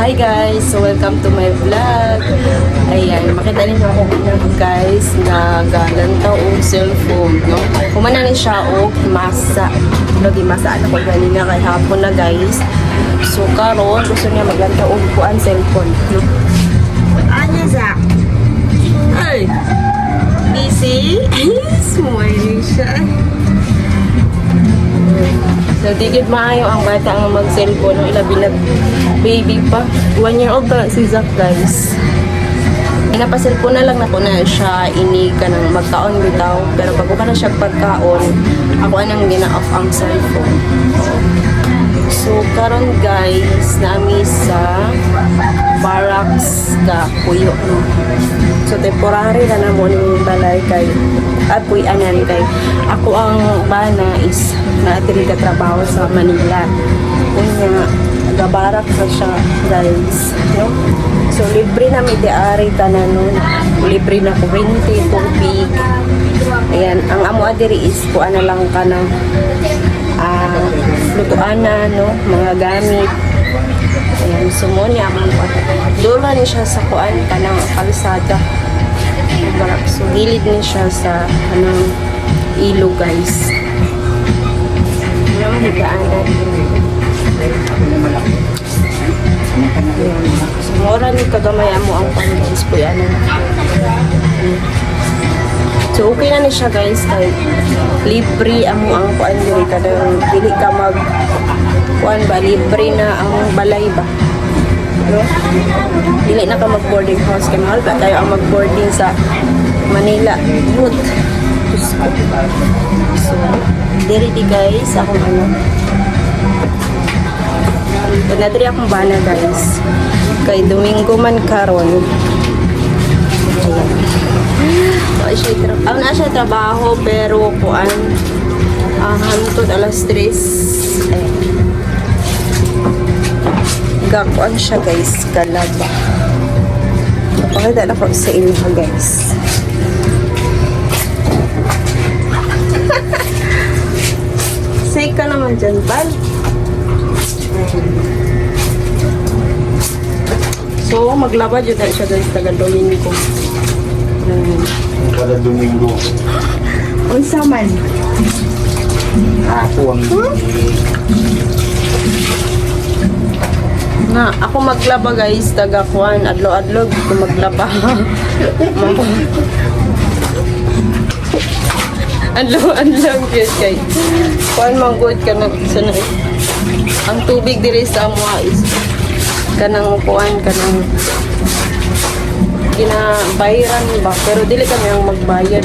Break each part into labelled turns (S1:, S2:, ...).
S1: Hi guys! So welcome to my vlog. Ayan, makita ninyo ako guys na galantaw o cellphone, no? Kumana ni siya o masa. Lagi masaan ako ganina kay hapon na guys. So karon gusto niya maglantaw o kuan cellphone, no? Ano sa? Ay! Busy? Smiling siya. Nagtigid maayo ang bata ang mag-cellphone ng ilabi na baby pa. 1 year old pa si Zach guys. Napasellphone na lang na ko na siya ini ka ng magkaon bitaw. Pero pag ka na siya pagkaon, ako anang gina-off ang cellphone. So karon guys, nami sa barracks ka puyo. So temporary na namo ni balay kay apoy anan kay ako ang bana is naatiri ka trabaho sa Manila. Kunya gabarak sa siya guys, no? So libre na mi diari tanan nun. Libre na kuryente, tubig. Ayan, ang amo adiri is kuan na lang ka ng lutuan na, no? Mga gamit. Ayan, sumo niya ang dola ni siya sa kuan ka ng kalsada. So gilid ni siya sa anong ilo guys. Ayan, higaan. So mura ni kagamay mo ang pang-guys po yan. So okay na ni siya guys kay libre amo ang kuan diri kada dili ka mag kuan ba libre na ang balay ba. No? Dili na ka mag boarding house kay mahal pa tayo ang mag boarding sa Manila. Good. So diri di guys ako ano. Nadiri akong bana guys. Kay Domingo man karon. Na siya trabaho pero kuan hantod alas 3 gakuan siya guys kalaba. Pakita na ko sa inyo guys. Say ka naman dyan pal. So maglaba dyan siya guys taga Domingo.
S2: Kada Domingo.
S1: Unsa man?
S2: Ako ang
S1: Na, ako maglaba guys, taga kuan, adlaw-adlaw ko maglaba. Adlaw-adlaw guys kay. Kuan manggod ka na sana. Ang tubig diri sa amwa is kanang kuan kanang ginabayaran ba pero dili kami ang magbayad.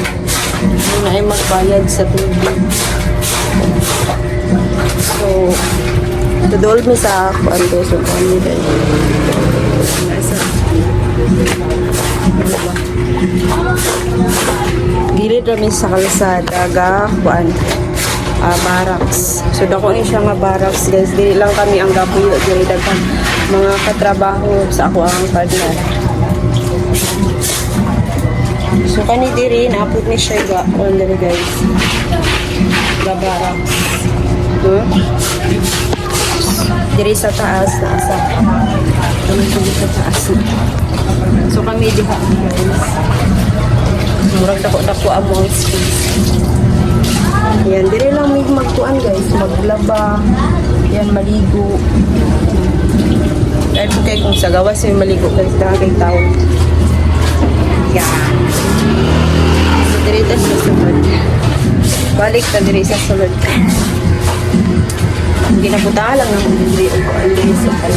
S1: Hindi ay magbayad sa tubig. So tudol mi sa kuan to so kuan mi dai. Gilid rami sa kalsada ga kuan barracks. So dako ni siya nga barracks guys. Dili lang kami ang gapuyo dili daghang mga katrabaho sa ako ang partner. So kani diri naapod ni siya ga on diri guys. Ga barracks. Diri sa taas na asa. Kami diri sa taas. So kami diha guys. Murag dako amo ang space. Yan, diri lang may magkuan guys, maglaba. Yan, maligo. Kahit kay kung sa gawas may maligo guys, dahil kay tao. Yan. So diri ta sa sulod. Balik ta diri sa sulod. Ginabuta lang ng diri o kuan diri sa kal.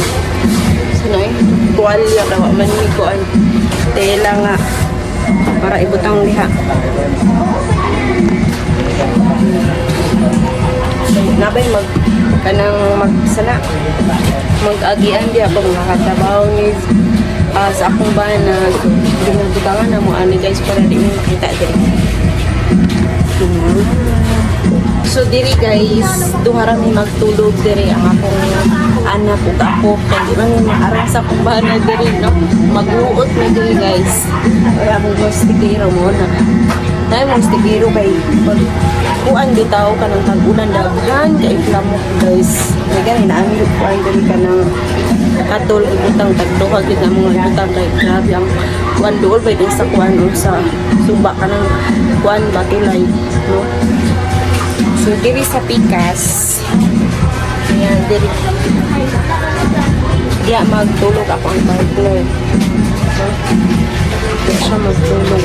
S1: Sanoy, kualya daw man ni kuan. Tela nga para ibutang diha. Nabay kanang magsana mag-agian diha pag nakatabaw ni sa akong bana ginabutangan na mo ani guys para di mo makita diri. So diri guys duha ra mi magtulog diri ang akong anak ug ako kay di man maarang sa akong bana diri no magluot na diri guys ay akong gostikero mo na dahil mong stigiro kay kuan bitaw ka ng tag-ulan daghan kay plamo guys. Kaya gani naamit ko ay dali ka ng katol ibutang tagduha gid na mga ibutang kay grabe ang kuan dool ba din sa kuan o sa suba ka ng kuan batulay no. So diri sa pikas ayan diri diya magtulog ako ang partner so, diya siya magtulog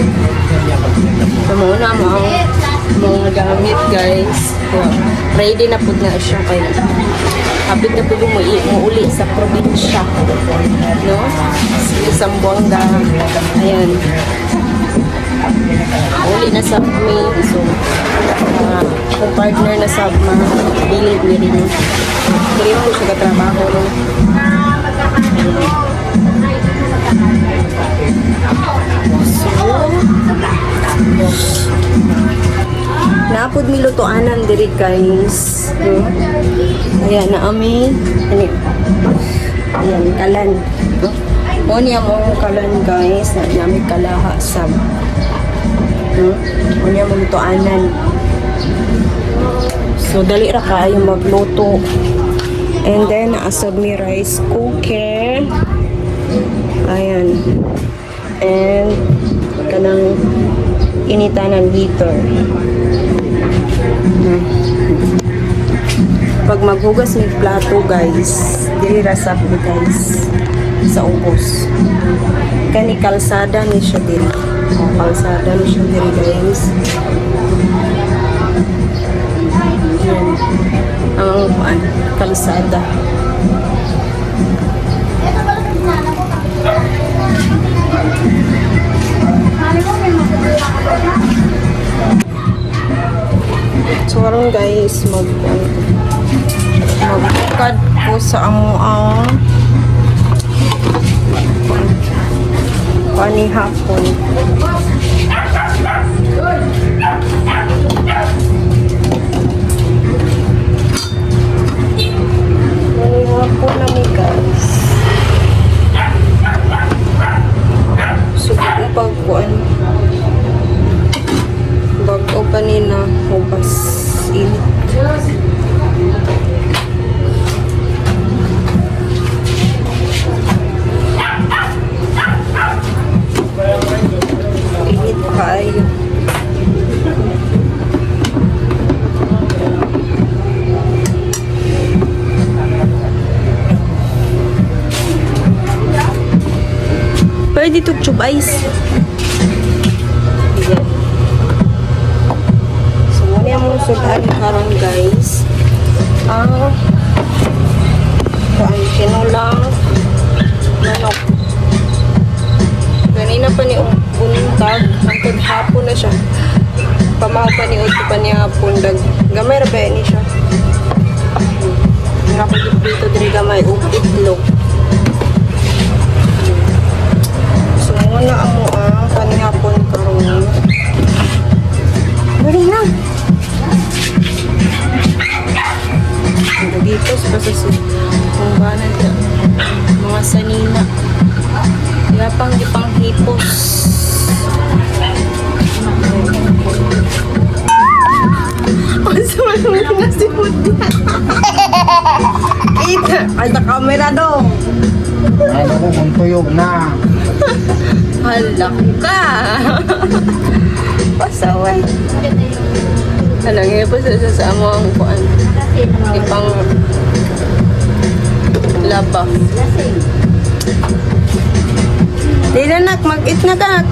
S1: so muna mo ang mga gamit guys so, ready na po na siya kaya habit na po uli sa probinsya no sa Zamboanga ayan uli na sa May so kung partner na sa mga bilib ni rin hindi mo siya katrabaho no so napod mi lutoanan diri guys no? Ayan na ami ani ayan kalan no? Mo niya mo kalan guys na nami kalaha sab no? Mo niya mo lutoanan so dali ra kayo magluto and then naasab mi rice cooker ayan and kanang initanan heater pag maghugas ng plato guys dili rasap ni guys sa ubos kani kalsada ni siya diri kalsada ni siya diri guys yan ang kalsada so karon guys magbukad ko sa amo ang panihapon panihapon namin guys so pagkuan bago kanina hubas init init kayo pwede ito tube ice mong sudan karon guys ang kinulang manok kanina pa ni buntag hangtod hapon na siya pamaw pa ni uto pa ni hapon gamay ra ba ni siya nakapagdito diri gamay ug itlog so muna amo ang panihapon karon bari na dito sa kungbanan ka mga sanina yapang ipang hipos masa malamig na si Puti ay na camera dong
S2: ano ko kung tuyog na
S1: halak ka pasaway halangin po sa amo ang kuan ipang laba di na nak mag-eat na ka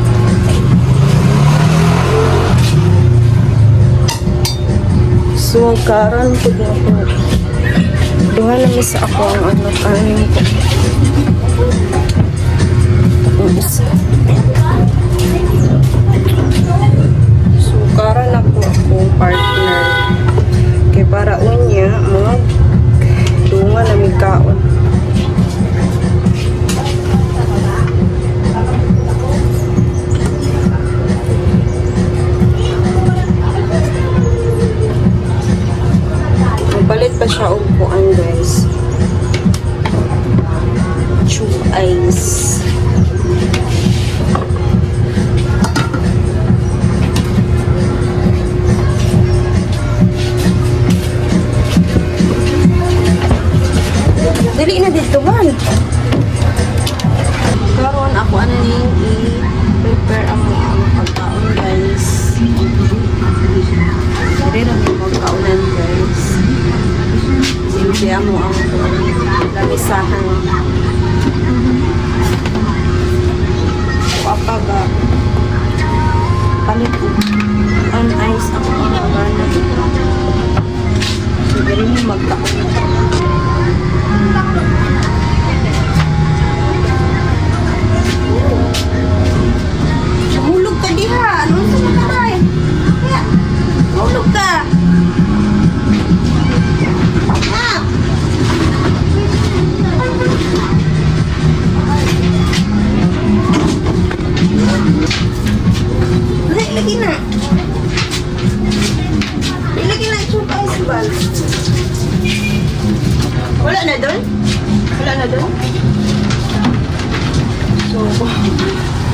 S1: so karan po na po duha na sa ako ang ano kanin ko so karan na po akong partner kay para unya mag dunga na may kaon magpalit pa siya upuan guys tube ice dili na dito man Kaga. Palit ko. Ang ice ako mga bana. So, dali mo magkakot. Mahulog ka diha. Ano sa mga tayo? Kaya, mahulog ka. Ah! Lagi na. Lagi na ito pa sa bal. Wala na doon? Wala na doon? So,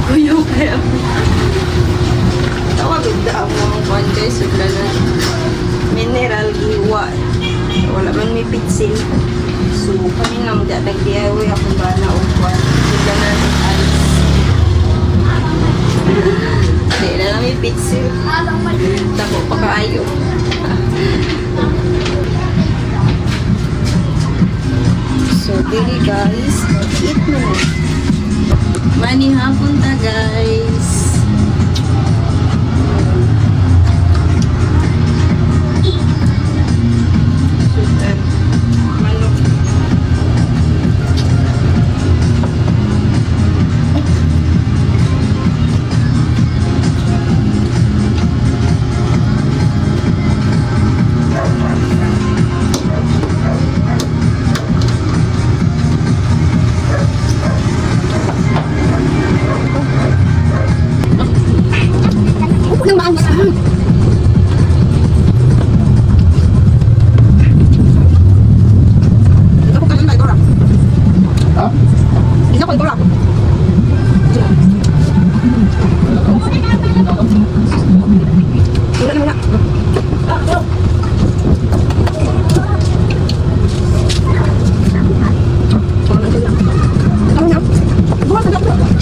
S1: kuyo kaya. Tawag bigda ako ang kwan guys. Wala na. Mineral giwa. Wala man may pitsil. So, kami nga magdadag-DIY akong bala o kwan. Wala na ng ice. Hindi na namin pitsil. Tako pa kaayo. So, dili guys. Eat mo na. Mani hapon ta guys. Super. Manok.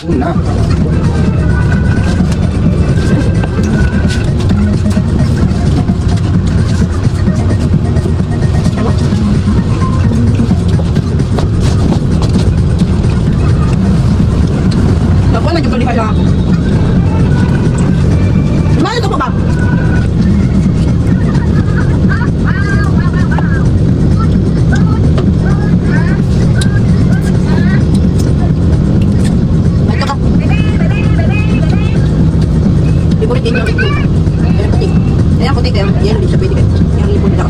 S2: Una.
S1: Ako na jubali kaya. Mahal ito po ba? Ito ka. Favorite din yung ito. Ayan puti. Ayan puti kaya yan hindi siya pwede kaya. Yan lipo nila.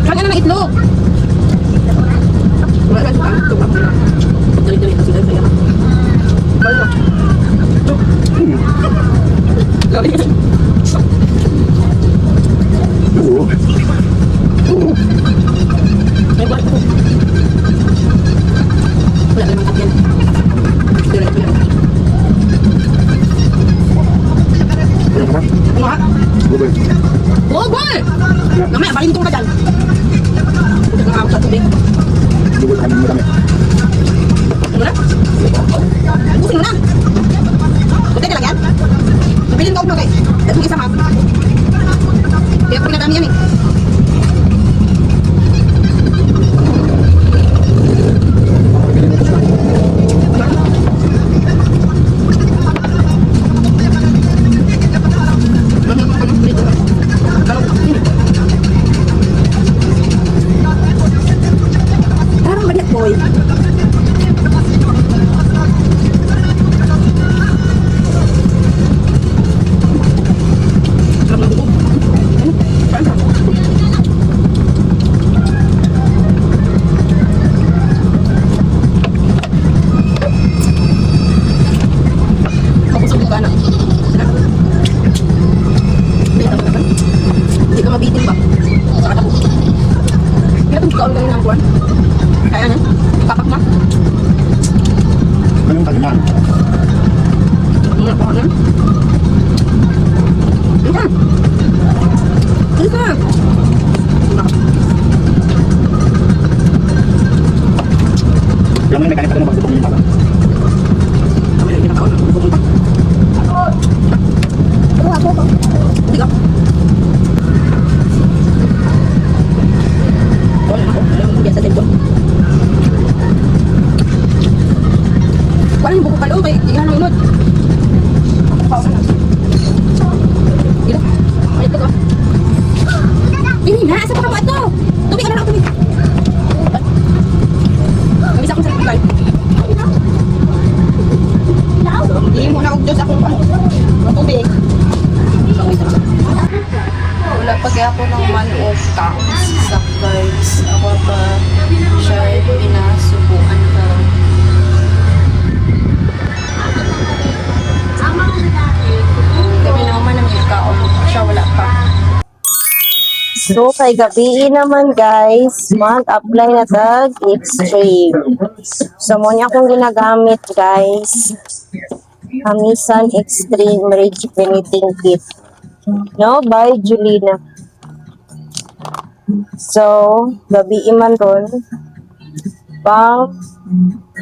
S1: Saan ka na ng itlog? Wala ka sa ito ba? Dali-dali kasi dahil sa'yo. Wala. Sorry. May buwan ko. Wala naman at yan. Diretso yan.
S2: Ano ka ba?
S1: Ano ha?
S2: Bubay.
S1: Bubay! Mamaya, balintong ka dyan. Putik na ako sa tubig.
S2: Bubay ka naman madami.
S1: Ano na? Busin mo na. Putik ka lang yan. Mabilin ka uplo kay. Dahil mo isa ha. Kaya pag nadami yan eh. Parang banyak boy. Mapusog yung kana. Hindi ka mabitin ba? Sa katapo. Kaya itong kaon ganun ang buwan. Kaya na, kapak na.
S2: Anong kaliman?
S1: Muna po na. Ika! Ika!
S2: Alam mo yung mekanik pa rin magbubong yung bata.
S1: Kami lang kinakaon na. Pupunta. Hindi ka. Wala na ako. Alam mo biasa din doon. Parang yung buko pa loob. Kaya Kaya po ng manok sa guys. Ako pa siya pinasubuan ka. Kami naman ang kaon. Siya wala pa.
S3: So, kay gabi naman guys, mag-apply na tag Extreme. So, muna akong ginagamit guys. Hamisan Extreme Rejuvenating Kit. No, by Julina. So, gabi man ron. Pang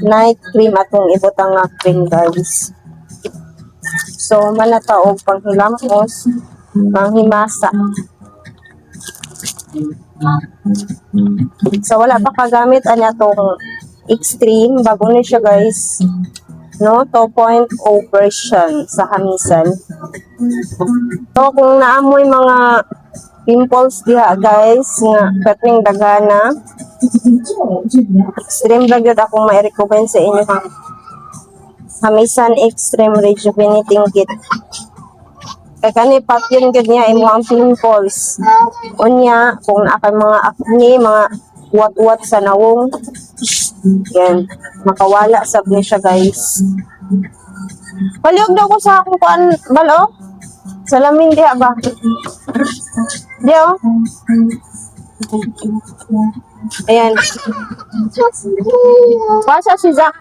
S3: night cream atong ibutang nga cream guys. So, manataog panghilamos, panghimasa. So, wala pa kagamit anya tong Extreme. Bago na siya guys. No, 2.0 version sa hamisan. So, kung naamoy mga pimples diha guys, nga kating dagana, Extreme bagyo akong ma-recommend sa inyo ang hamisan Extreme Rejuvenating Kit. Kaya kani pat yun gud niya imo ang pimples. Unya, kung nakay mga acne, mga uwat-uwat sa nawong, yan, makawala sab ni siya guys. Paliog daw ko sa akong kuan balo. Salamin diha ba? Diha oh. Ayan. Pasa si Zach.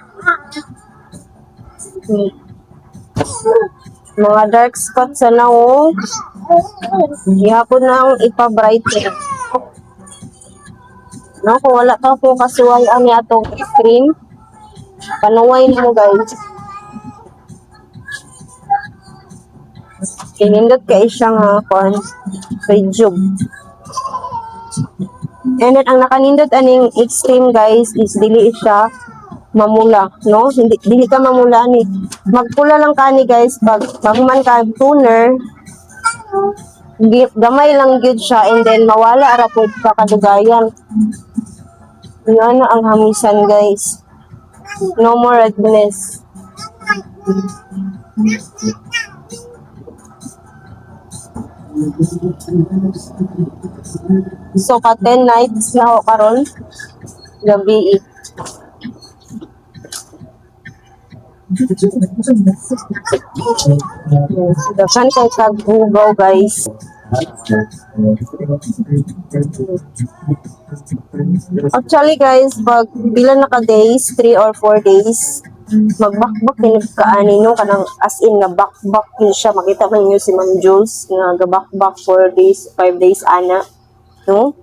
S3: Mga dark spots sa nawong. Ihapon na ang ipa-brighten. No, kung wala ka po kasuway ang atong Extreme, panuway mo guys. Kinindot ka isang rejuve. And then, ang nakanindot aning Extreme guys is dili siya mamula, no? Dili ka mamula ni. Magpula lang ka ni guys pag magman ka toner, gamay lang gyud siya and then mawala ra pud sa kadugayan. Yan ang hamisan guys. No more redness. So ka 10 nights na ako karon gabi. Dakan kay kagbugaw guys. Actually guys, pag pila na ka days, 3 or 4 days, magbakbak din kaani no kanang as in nga bakbak din siya. Makita man niyo si Ma'am Jules nga gabakbak 4 days, 5 days ana, no?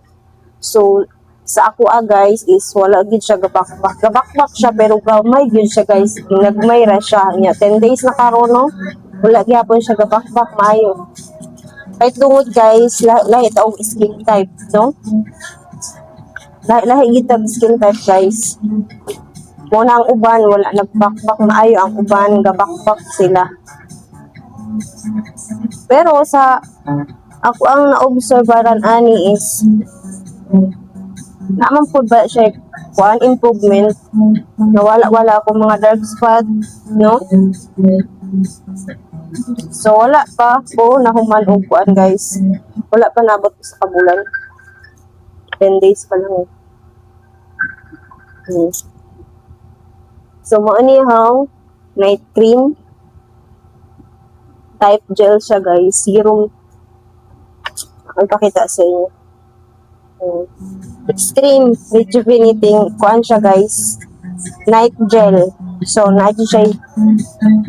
S3: So sa ako guys is wala gid siya gabakbak. Gabakbak siya pero gamay gid siya guys. Nagmay ra siya nya 10 days na karon no. Wala gyapon siya gabakbak maayo. Kahit tungod guys, lahi taong skin type, no? Lahi gid tag skin type guys. Muna ang uban wala nagbakbak maayo, ang uban gabakbak sila. Pero sa ako ang naobserbaran ani is naman po ba siya kuan improvement, nawala ako mga dark spot, no? So wala pa po nahuman og kuan guys, wala pa nabot sa kabulan, 10 days pa lang. So mo ani how night cream type gel siya guys, serum ang pakita sa inyo. Extreme Rejuvenating kuan siya guys, night gel. So night siya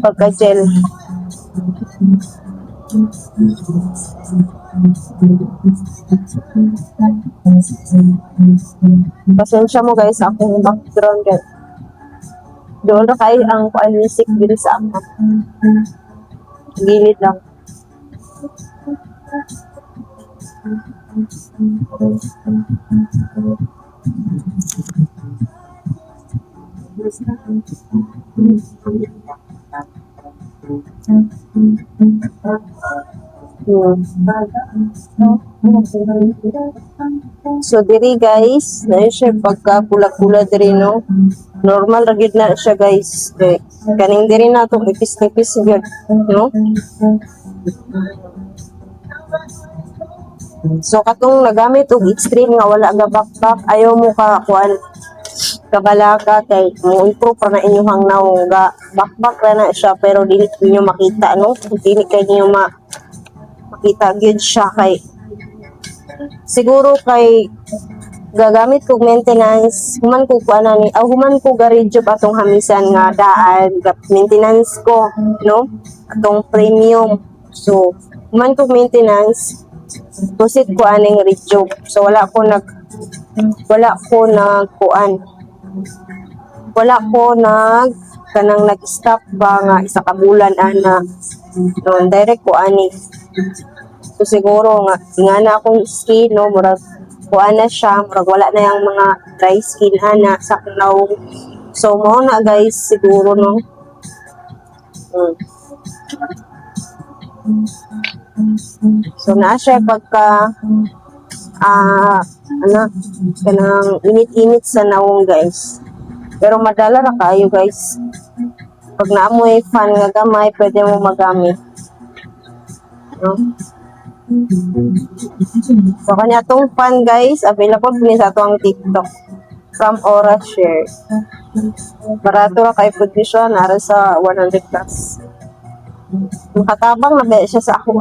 S3: pagka gel. Pasensya mo guys akong background guys. Doon na kayo ang kuan music dito sa ako. Gilid lang. So diri guys, na siya pagka pula-pula diri no. Normal ra gid na siya guys. Kaning diri na to ipis-ipis gyud, no? So katong nagamit og extreme nga wala ga backpack, ayaw mo ka kuan kabalaka kay mo improve pa na inyong nawong ga backpack ra na siya pero dili niyo makita no, dili kay niyo makita gyud siya kay siguro kay gagamit kog maintenance human ko kuana ni human ko garejob atong hamisan nga daan maintenance ko no atong premium so human kog maintenance proceed ko aning rejob so wala ko kanang nag-stop ba nga isa ka bulan ana no direct ko ani so siguro nga na akong skin no murag kuan na siya murag wala na yung mga dry skin ana sa kanaw so mo na guys siguro no so naa siya pagka kanang init-init sa nawong guys pero madala ra kayo guys pag naamoy fan nga gamay pwede mo magamit no? So kanya tong fan guys available din sa atong TikTok from Aura Share barato ra kay pud siya nara sa 100 plus makatabang na ba siya sa ako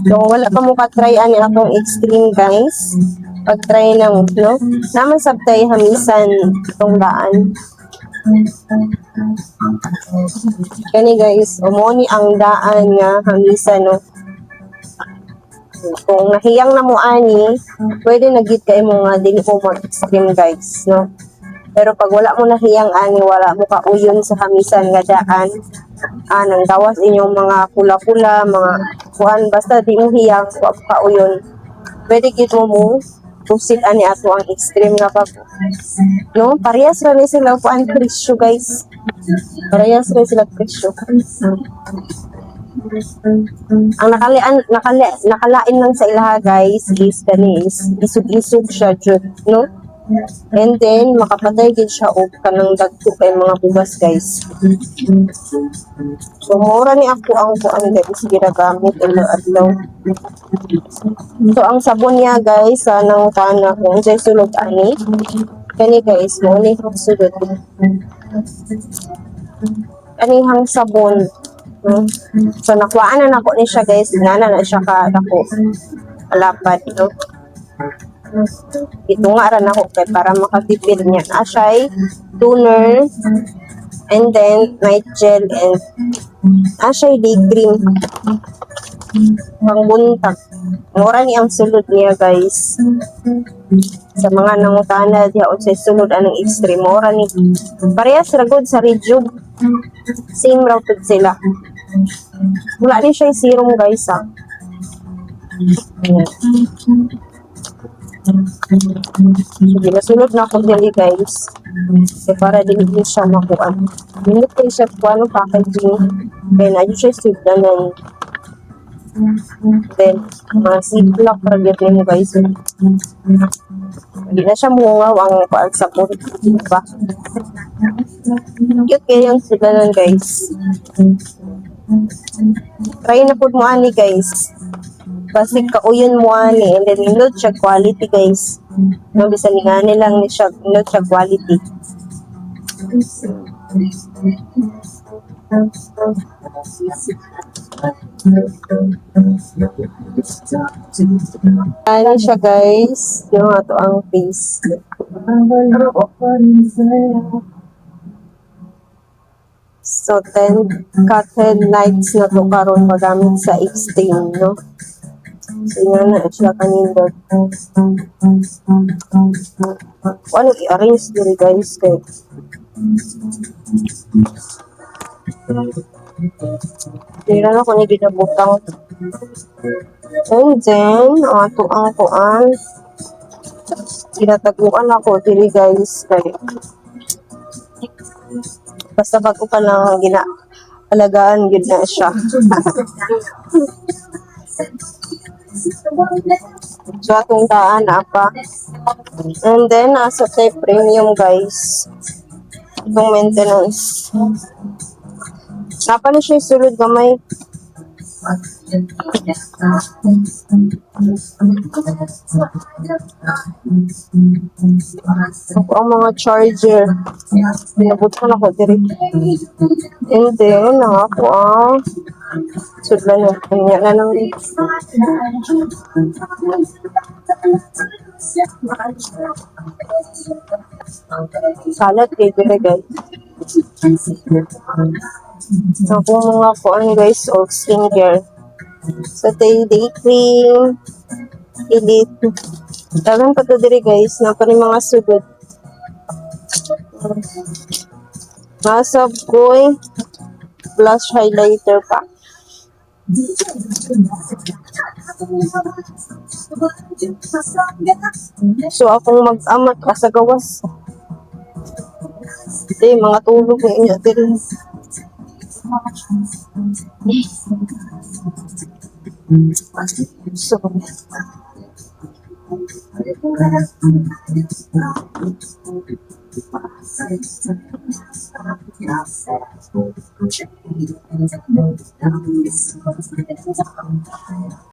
S3: so wala pa mo ka-try ani akong extreme guys pag-try na mo no naman sabtay hamisan itong daan kani guys umoni ang daan nga hamisan no kung nahiyang na mo ani pwede nagit kay mo nga dili mo mag-extreme guys no pero pag wala mo nahiyang ani wala mo kauyon sa hamisan nga daan nang gawas inyong mga pula-pula mga kuan basta di mo hiyang kauyon pwede gid mo proceed ani ato ang extreme nga pag no parehas ra ni sila kuan presyo guys parehas ra sila presyo ang nakalain lang sa ilaha guys is kani is isog-isog siya jud no and then makapatay gid siya og kanang dagko kay mga bugas guys so mura ni ako ang kuan guys ginagamit adlaw so ang sabon niya guys nang kana kung say sulod ani kani guys mo ni sulod kanihang sabon so nakuhaan na nako ni siya guys nana na siya ka dako alapad no ito nga ran ako kay para makatipid niya asay toner and then night gel and asay day cream pangbuntag mura ni ang sulod niya guys sa mga nangutana diha sa sulod anong extreme mura ni parehas ra gud sa rejuve same raw pud sila wala ni siya serum guys sige masulod na ako dili guys kasi para dili siya makuan minute kayo siya kung ano packaging then ayun siya sugdanan then mga ziplock ragyan nyo guys hindi na siya mungaw ang kuan sa po diba cute kayo yung sugdanan guys try na po mo ani guys kasi kauyon mo ani and then nindot siya quality guys no bisan nga nilang ni siya nindot siya quality ano siya guys yung ato ang face so 10 cotton lights na to karon magamit sa extreme no so nga na siya kanindot ano i-arrange diri guys kay tira na ko ni ginabutang and then ato ang kuan ginataguan ako diri guys kay basta bago pa lang alagaan yun na siya so atong daan apa and then nasa tayo premium guys itong maintenance Napa na siya sulod gamay. Ako ang mga charger. Pinabot ko na ko diri. And then, ako ang sudlan na. Kanya na lang. Salat kay dire guys. Ako mga kuan guys of skincare. Sa day cream, elite. Dagan pa to diri guys, na pa rin mga sugod. Masab koy blush highlighter pa. So akong mag-amat sa gawas. Ito mga tulog na inyo diri. So